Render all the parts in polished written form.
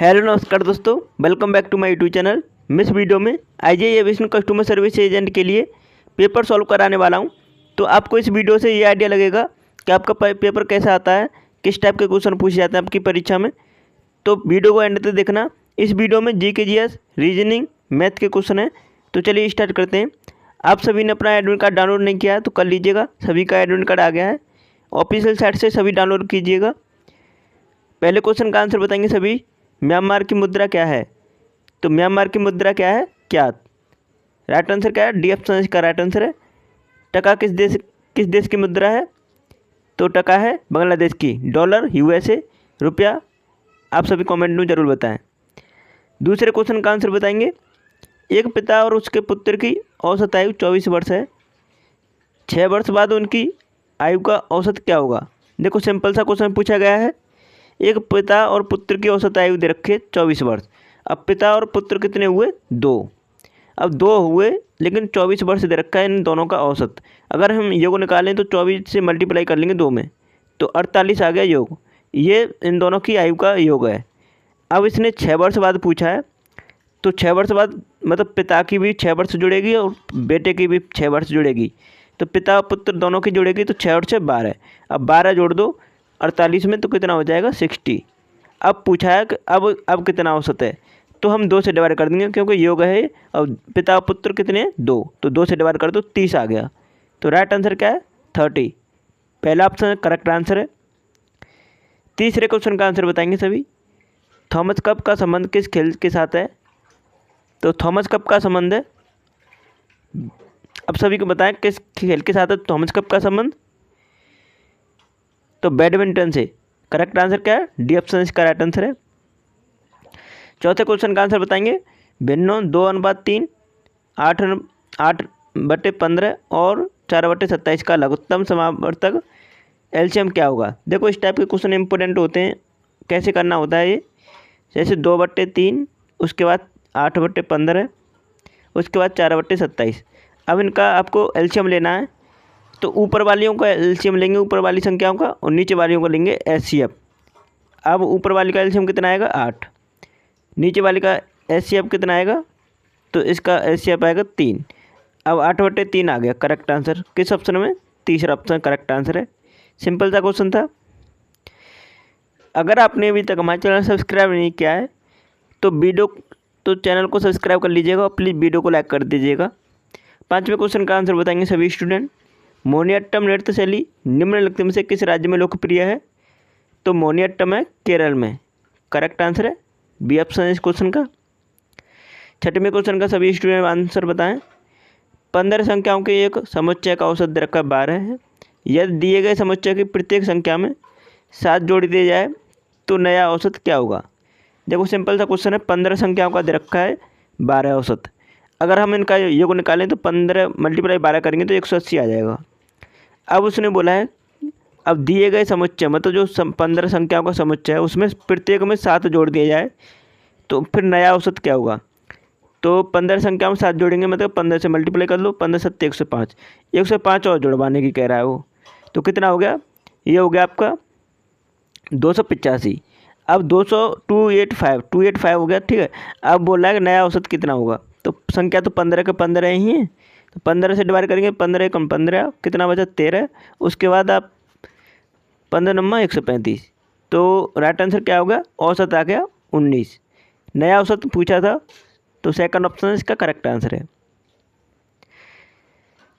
Hello नमस्कार दोस्तों, welcome back to my YouTube channel. मैं इस वीडियो में IGI aviation customer service agent के लिए पेपर सॉल्व कराने वाला हूं। तो आपको इस वीडियो से ये आइडिया लगेगा कि आपका पेपर कैसा आता है, किस टाइप के क्वेश्चन पूछे जाते हैं आपकी परीक्षा में। तो वीडियो को एंड तक देखना। इस वीडियो में GK GS रीजनिंग मैथ के क्वेश्चन हैं। तो चलिए स्टार्ट करते हैं। आप सभी ने अपना एडमिट कार्ड डाउनलोड नहीं किया है तो कर लीजिएगा। सभी का एडमिट कार्ड आ गया है, ऑफिशियल साइट से सभी डाउनलोड कीजिएगा। पहले क्वेश्चन का आंसर बताएंगे सभी। म्यांमार की मुद्रा क्या है? तो म्यांमार की मुद्रा क्या है? क्या? राइट आंसर क्या है? डी ऑप्शन इसका राइट आंसर है। टका किस देश की मुद्रा है? तो टका है बांग्लादेश की। डॉलर USA, रुपया? आप सभी कमेंट में जरूर बताएं। दूसरे क्वेश्चन का आंसर बताएंगे। एक पिता और उसके पुत्र की औसत आयु 24 वर्ष है। 6 वर्ष बाद उनकी आयु का औसत क्या होगा? देखो सिंपल सा क्वेश्चन पूछा गया है। एक पिता और पुत्र की औसत आयु दे रखी है 24 वर्ष। अब पिता और पुत्र कितने हुए? 2। अब 2 हुए लेकिन 24 वर्ष दे रखा है इन दोनों का औसत। अगर हम योग निकालें तो 24 से मल्टीप्लाई कर लेंगे 2 में, तो 48 आ गया योग। ये इन दोनों की आयु का योग है। अब इसने 6 वर्ष बाद पूछा है, तो 6 वर्ष बाद मतलब पिता की भी 6 वर्ष जुड़ेगी और बेटे की भी 6 वर्ष जुड़ेगी। तो पिता और पुत्र दोनों की जुड़ेगी, तो 6 और 6 12। अब 12 जोड़ दो 48 में, तो कितना हो जाएगा? 60। अब पूछा है कि अब कितना औसत है, तो हम 2 से डिवाइड कर देंगे क्योंकि योग है। और पिता और पुत्र कितने हैं? 2, तो 2 से डिवाइड कर दो 30 आ गया। तो राइट आंसर क्या है? 30। पहला ऑप्शन करेक्ट आंसर है। तीसरे क्वेश्चन का आंसर बताएंगे सभी। थॉमस कप का संबंध किस खेल के साथ है? तो थॉमस कप का संबंध है, अब सभी को बताएं किस खेल के साथ है थॉमस कप का संबंध? तो बैडमिंटन से। करेक्ट आंसर क्या है? डी ऑप्शन इसका राइट आंसर है। चौथे क्वेश्चन का आंसर बताएंगे। भिन्नों 2:3, 8/15 और 4/27 का लघुत्तम समावर्तक एलसीएम क्या होगा? देखो इस टाइप के क्वेश्चन इंपॉर्टेंट होते हैं। कैसे करना होता है ये? जैसे 2/3, उसके बाद 8/15, उसके बाद 4/27। अब इनका आपको एलसीएम लेना है, तो ऊपर वालियों का एलसीएम लेंगे, ऊपर वाली संख्याओं का, और नीचे वालियों का लेंगे एचसीएफ। अब ऊपर वाली का एलसीएम कितना आएगा? 8। नीचे वाली का एचसीएफ कितना आएगा? तो इसका एचसीएफ आएगा 3। अब 8/3 आ गया करेक्ट आंसर। किस ऑप्शन में? तीसरा ऑप्शन करेक्ट आंसर है। सिंपल सा क्वेश्चन था। अगर आपने अभी तक हमारे चैनल सब्सक्राइब नहीं किया है तो चैनल को सब्सक्राइब कर लीजिएगा और प्लीज़ वीडियो को लाइक कर दीजिएगा। पाँचवें क्वेश्चन का आंसर बताएंगे सभी स्टूडेंट। मोहिनीअट्टम नृत्य शैली निम्नलिखित में से किस राज्य में लोकप्रिय है? तो मोहिनीअट्टम है केरल में। करेक्ट आंसर है बी ऑप्शन इस क्वेश्चन का। छठवें क्वेश्चन का सभी स्टूडेंट आंसर बताएं। 15 संख्याओं के एक समुच्चय का औसत दे रखा 12 है। यदि दिए गए समुच्चय की प्रत्येक संख्या में 7 जोड़ दिए जाए तो नया औसत क्या होगा? देखो सिंपल सा क्वेश्चन है। 15 संख्याओं का दे रखा है 12 औसत। अगर हम इनका योग निकालें तो 15 × 12 करेंगे तो 180 आ जाएगा। अब उसने बोला है अब दिए गए समुच्चय मतलब जो 15 संख्याओं का समुच्चय है उसमें प्रत्येक में 7 जोड़ दिया जाए तो फिर नया औसत क्या होगा? तो 15 संख्याओं में 7 जोड़ेंगे मतलब 15 से मल्टीप्लाई कर लो, 15 7 105। 105 और जुड़वाने की कह रहा है वो, तो कितना हो गया? ये हो गया आपका 285। अब 285 हो गया, ठीक है। अब बोल रहा है कि नया औसत कितना होगा? तो संख्या तो 15 के 15 ही है, तो 15 से डिवाइड करेंगे। 15 × 15 कितना बचा? 13। उसके बाद आप 15 × 135, तो राइट आंसर क्या होगा? औसत आ गया 19। नया औसत पूछा था, तो सेकंड ऑप्शन इसका करेक्ट आंसर है।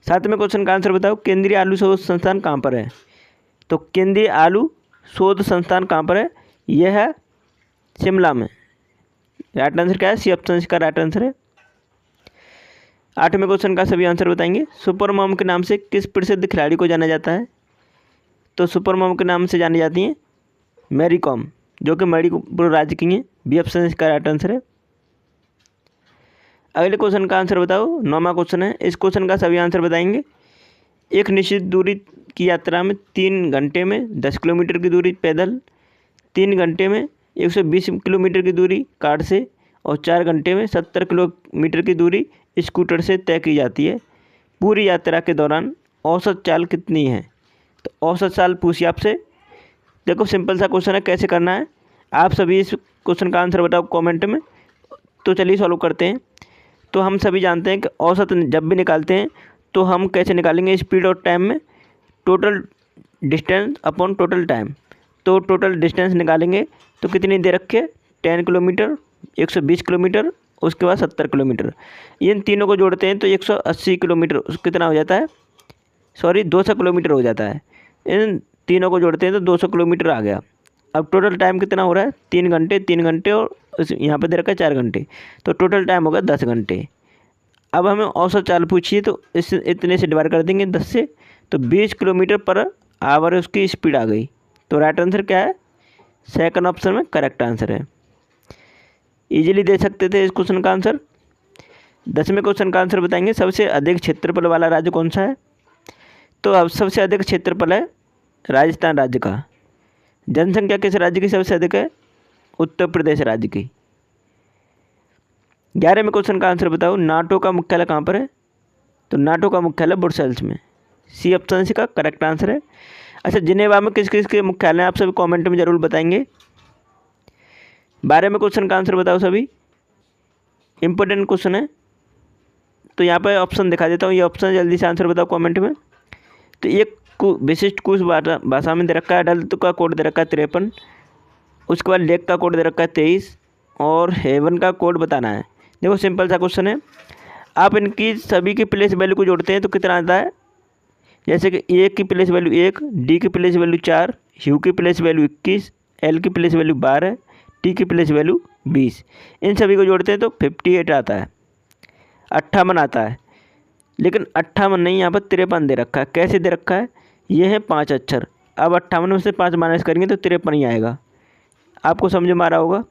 सातवें क्वेश्चन का आंसर बताओ। केंद्रीय आलू शोध संस्थान कहाँ पर है? तो केंद्रीय आलू शोध संस्थान कहाँ पर है? यह है शिमला में। राइट आंसर क्या है? सी ऑप्शन इसका राइट आंसर है। आठवें क्वेश्चन का सभी आंसर बताएंगे। सुपर मॉम के नाम से किस प्रसिद्ध खिलाड़ी को जाना जाता है? तो सुपर मॉम के नाम से जानी जाती हैं मैरी कॉम, जो कि मणिपुर राज्य की हैं। बी ऑप्शन इसका राइट आंसर है। अगले क्वेश्चन का आंसर बताओ। 9वां क्वेश्चन है। इस क्वेश्चन का सभी आंसर बताएंगे। एक निश्चित दूरी की यात्रा में 3 घंटे में 10 किलोमीटर की दूरी पैदल, 3 घंटे में 120 किलोमीटर की दूरी कार से और 4 घंटे में 70 किलोमीटर की दूरी स्कूटर से तय की जाती है। पूरी यात्रा के दौरान औसत चाल कितनी है? तो औसत चाल पूछिए आपसे। देखो सिंपल सा क्वेश्चन है। कैसे करना है? आप सभी इस क्वेश्चन का आंसर बताओ कमेंट में। तो चलिए सॉल्व करते हैं। तो हम सभी जानते हैं कि औसत जब भी निकालते हैं तो हम कैसे निकालेंगे, स्पीड और टाइम में total distance upon total time. तो टोटल डिस्टेंस निकालेंगे तो कितनी दे रखी है, 10 किलोमीटर, 120 किलोमीटर, उसके बाद 70 किलोमीटर। इन तीनों को जोड़ते हैं तो 180 किलोमीटर कितना हो जाता है, सॉरी 200 किलोमीटर हो जाता है। इन तीनों को जोड़ते हैं तो 200 किलोमीटर आ गया। अब टोटल टाइम कितना हो रहा है, 3 घंटे, 3 घंटे और यहाँ पे दे रखा है 4 घंटे, तो टोटल टाइम होगा 10 घंटे। अब हमें औसत चाल पूछिए तो इस इतने से डिवाइड कर देंगे 10 से, तो 20 किलोमीटर पर आवर उसकी स्पीड आ गई। तो राइट आंसर क्या है, सेकंड ऑप्शन में करेक्ट आंसर है। इजीली दे सकते थे इस क्वेश्चन का आंसर। 10वें क्वेश्चन का आंसर बताएंगे, सबसे अधिक क्षेत्रफल वाला राज्य कौन सा है। तो अब सबसे अधिक क्षेत्रफल है राजस्थान राज्य का। जनसंख्या किस राज्य की सबसे अधिक है, उत्तर प्रदेश राज्य की। 11वें क्वेश्चन का आंसर बताओ, नाटो का मुख्यालय कहाँ पर है। तो नाटो का मुख्यालय ब्रुसेल्स में। सी ऑप्शन सी का करेक्ट आंसर है। अच्छा, जिनेवा में किस किस के मुख्यालय हैं, आप सभी कमेंट में जरूर बताएंगे। 12वें क्वेश्चन का आंसर बताओ सभी, इंपॉर्टेंट क्वेश्चन है। तो यहाँ पर ऑप्शन दिखा देता हूँ, ये ऑप्शन जल्दी से आंसर बताओ कमेंट में। तो एक विशिष्ट कुछ भाषा में दे रखा है, अडल्ट का कोड दे रखा है 53, उसके बाद लेक का कोड दे रखा है 23 और हेवन का कोड बताना है। देखो सिंपल सा क्वेश्चन है, आप इनकी सभी की प्लेस वैल्यू को जोड़ते हैं तो कितना आता है। जैसे कि ए की प्लेस वैल्यू 1, डी की प्लेस वैल्यू 4, यू की प्लेस वैल्यू 21, एल की प्लेस वैल्यू 12, टी की प्लेस वैल्यू 20। इन सभी को जोड़ते हैं तो 58 आता है, 58 आता है। लेकिन 58 नहीं, यहाँ पर 53 दे रखा है। कैसे दे रखा है, ये है 5 अक्षर। अब 58 में से 5 माइनस करेंगे तो 53 ही आएगा। आपको समझ में आ रहा होगा।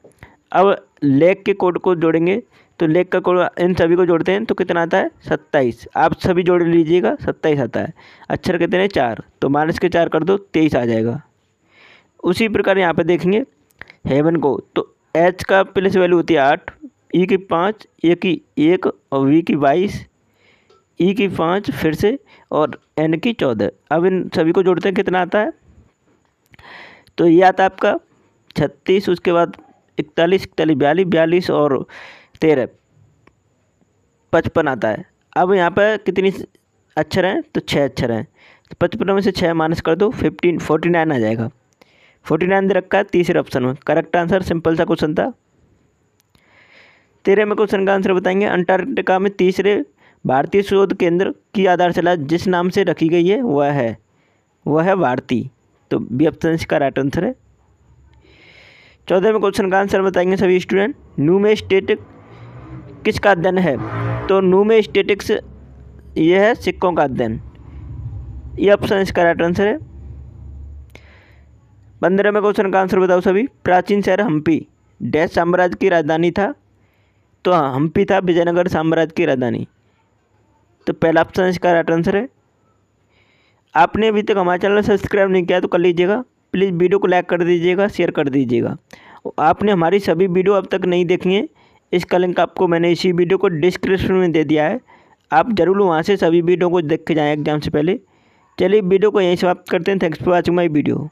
अब लेक के कोड को जोड़ेंगे तो लेक का कोड इन सभी को जोड़ते हैं तो कितना आता है, 27। आप सभी जोड़ लीजिएगा, 27 आता है। अक्षर कितने हैं, 4, तो माइनस के 4 कर दो, 23 आ जाएगा। उसी प्रकार यहाँ पे देखेंगे हेवन को, तो एच का प्लेस वैल्यू होती है 8, ई की 5, ए की 1 और वी की 22, ई की 5 फिर से और एन की 14। अब इन सभी को जोड़ते हैं कितना आता है, तो ये आता है आपका 36, उसके बाद 41, 41, 42, 42 और 13, 55 आता है। अब यहाँ पर कितनी अक्षर हैं, तो 6 अक्षर हैं। तो 55 में से 6 माइनस कर दो, 49 आ जाएगा। 49 दे रखा है तीसरे ऑप्शन में, करेक्ट आंसर। सिंपल सा क्वेश्चन था। 13वें क्वेश्चन का आंसर बताएंगे, अंटार्कटिका में तीसरे भारतीय शोध केंद्र की आधारशिला जिस नाम से रखी गई है वह है भारती। तो बी ऑप्शन का राइट आंसर है। 14वें क्वेश्चन का आंसर बताएंगे सभी स्टूडेंट, न्यूमेस्टेटिक किसका अध्ययन है। तो न्यूमेस्टेटिक्स ये है सिक्कों का अध्ययन। ये ऑप्शन इसका राइट आंसर है। 15वें क्वेश्चन का आंसर बताओ सभी, प्राचीन शहर हम्पी डैश साम्राज्य की राजधानी था। तो हाँ, हम्पी था विजयनगर साम्राज्य की राजधानी। तो पहला ऑप्शन इसका राइट आंसर है। आपने अभी तक हमारे चैनल सब्सक्राइब नहीं किया तो कर लीजिएगा। प्लीज़ वीडियो को लाइक कर दीजिएगा, शेयर कर दीजिएगा। आपने हमारी सभी वीडियो अब तक नहीं देखी है, इसका लिंक आपको मैंने इसी वीडियो को डिस्क्रिप्शन में दे दिया है। आप जरूर वहाँ से सभी वीडियो को देख के जाएँ एग्जाम से पहले। चलिए वीडियो को यहीं समाप्त करते हैं। Thanks for watching my video.